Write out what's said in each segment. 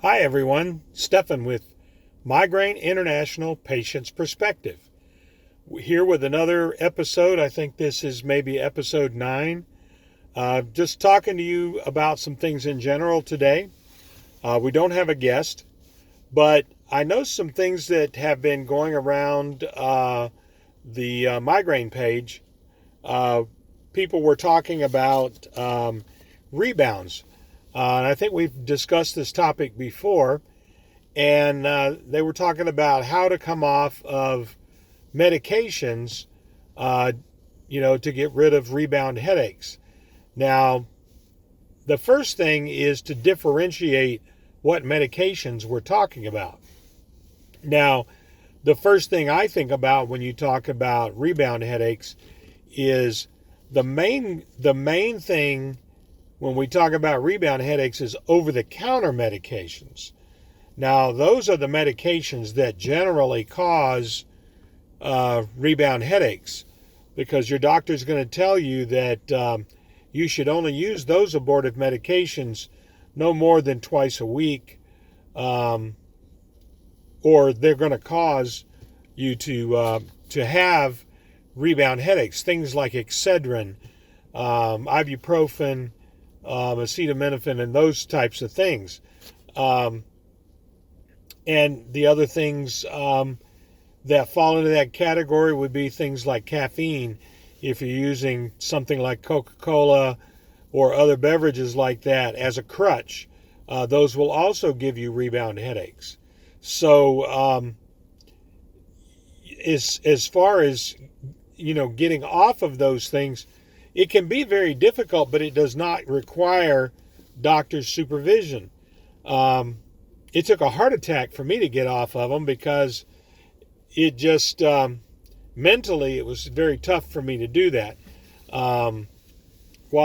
Hi everyone, Stefan with Migraine International Patients Perspective. Here with another episode. I think this is maybe episode 9. Just talking to you about some things in general today. We don't have a guest, but I know some things that have been going around the migraine page. People were talking about rebounds. And I think we've discussed this topic before, and they were talking about how to come off of medications, to get rid of rebound headaches. Now, the first thing is to differentiate what medications we're talking about. Now, the first thing I think about when you talk about rebound headaches is the main thing when we talk about rebound headaches is over-the-counter medications. Now, those are the medications that generally cause rebound headaches because your doctor is going to tell you that you should only use those abortive medications no more than twice a week, or they're going to cause you to have rebound headaches. Things like Excedrin, ibuprofen, acetaminophen, and those types of things. And the other things that fall into that category would be things like caffeine. If you're using something like Coca-Cola or other beverages like that as a crutch, those will also give you rebound headaches. So as far as getting off of those things, it can be very difficult, but it does not require doctor's supervision. It took a heart attack for me to get off of them because it just mentally it was very tough for me to do that. While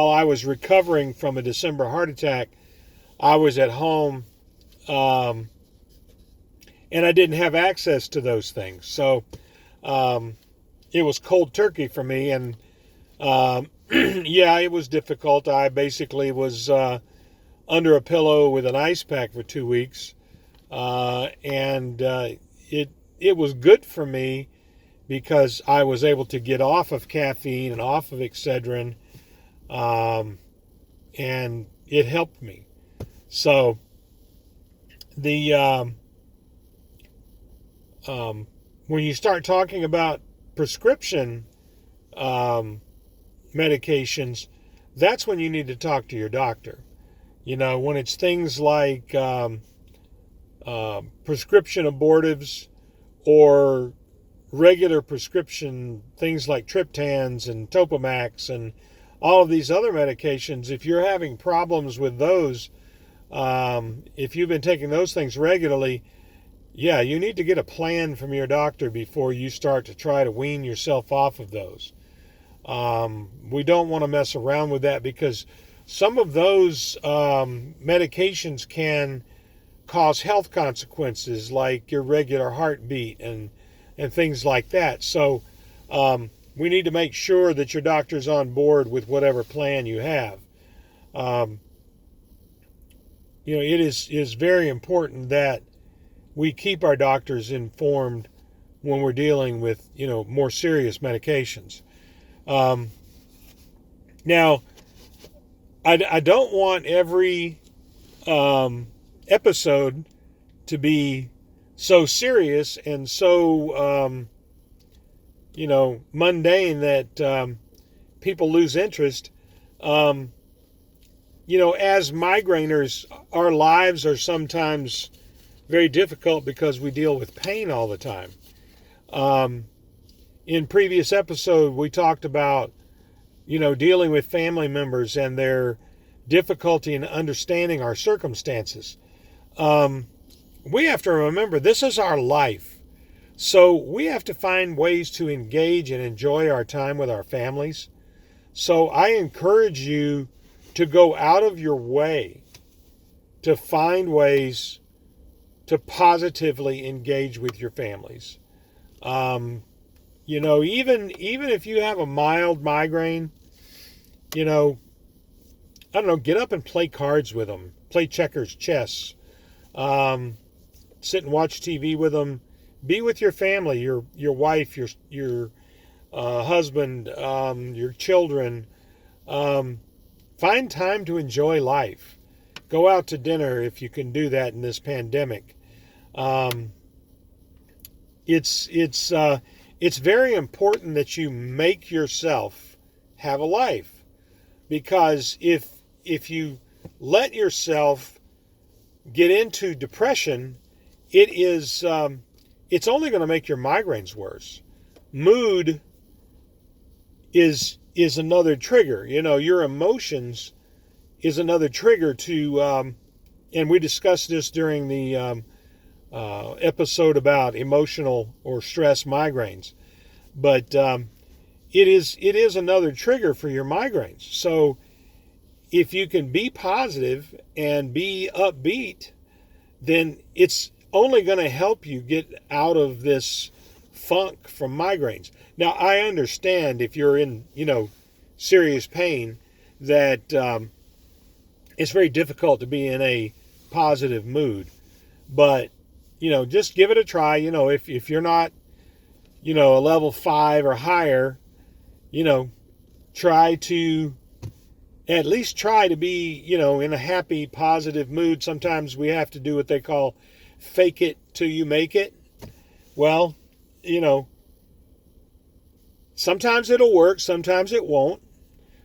I was recovering from a December heart attack, I was at home and I didn't have access to those things. So it was cold turkey for me, and yeah, it was difficult. I basically was under a pillow with an ice pack for 2 weeks, and it was good for me because I was able to get off of caffeine and off of Excedrin, and it helped me. So the when you start talking about prescription medications, that's when you need to talk to your doctor. When it's things like prescription abortives or regular prescription things like triptans and Topamax and all of these other medications, if you're having problems with those, if you've been taking those things regularly, yeah, you need to get a plan from your doctor before you start to try to wean yourself off of those. We don't want to mess around with that because some of those medications can cause health consequences like irregular heartbeat and things like that. So we need to make sure that your doctor's on board with whatever plan you have. It is very important that we keep our doctors informed when we're dealing with more serious medications. Now, I don't want every episode to be so serious and so mundane that people lose interest. As migrainers, our lives are sometimes very difficult because we deal with pain all the time. In previous episode, we talked about dealing with family members and their difficulty in understanding our circumstances. We have to remember this is our life. So we have to find ways to engage and enjoy our time with our families. So I encourage you to go out of your way to find ways to positively engage with your families. Even if you have a mild migraine, I don't know, get up and play cards with them, play checkers, chess, Sit and watch TV with them. Be with your family, your wife, your husband, your children. Find time to enjoy life. Go out to dinner if you can do that in this pandemic. It's very important that you make yourself have a life, because if you let yourself get into depression, it's only going to make your migraines worse. Mood is another trigger. Your emotions is another trigger to, and we discussed this during the episode about emotional or stress migraines. But it is another trigger for your migraines. So if you can be positive and be upbeat, then it's only going to help you get out of this funk from migraines. Now, I understand if you're in, serious pain, that it's very difficult to be in a positive mood. But, just give it a try. If you're not, a level 5 or higher, try to at least try to be, in a happy, positive mood. Sometimes we have to do what they call fake it till you make it. Well, sometimes it'll work, sometimes it won't,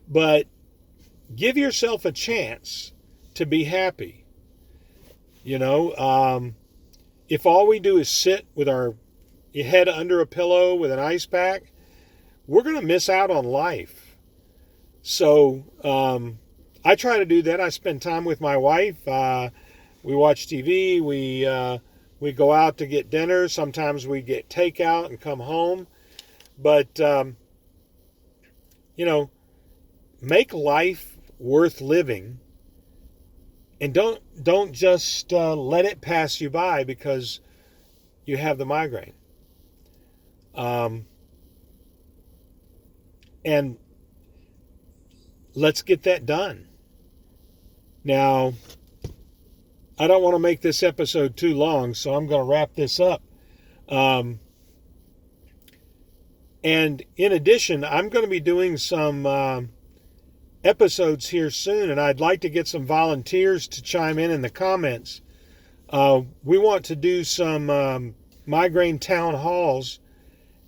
but give yourself a chance to be happy. If all we do is sit with our head under a pillow with an ice pack, we're going to miss out on life. So I try to do that. I spend time with my wife. We watch TV. We go out to get dinner. Sometimes we get takeout and come home. But, make life worth living, and don't just let it pass you by because you have the migraine. And let's get that done. Now, I don't want to make this episode too long, so I'm going to wrap this up. And in addition, I'm going to be doing some episodes here soon, and I'd like to get some volunteers to chime in the comments. We want to do some migraine town halls,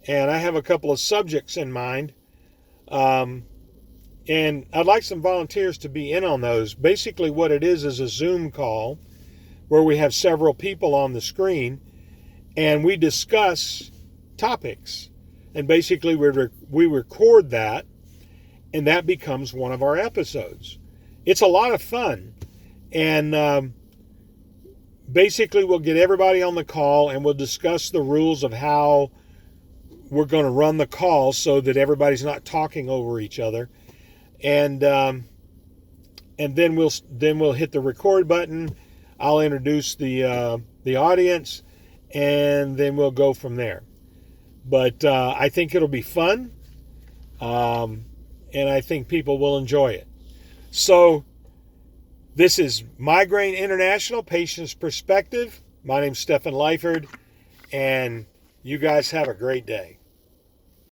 and I have a couple of subjects in mind. And I'd like some volunteers to be in on those. Basically what it is a Zoom call where we have several people on the screen, and we discuss topics. And basically we record that, and that becomes one of our episodes. It's a lot of fun. And basically we'll get everybody on the call, and we'll discuss the rules of how we're going to run the call so that everybody's not talking over each other. And then we'll hit the record button. I'll introduce the audience, and then we'll go from there. But I think it'll be fun, and I think people will enjoy it. So this is Migraine International, Patient's Perspective. My name's Stephen Lyford, and you guys have a great day.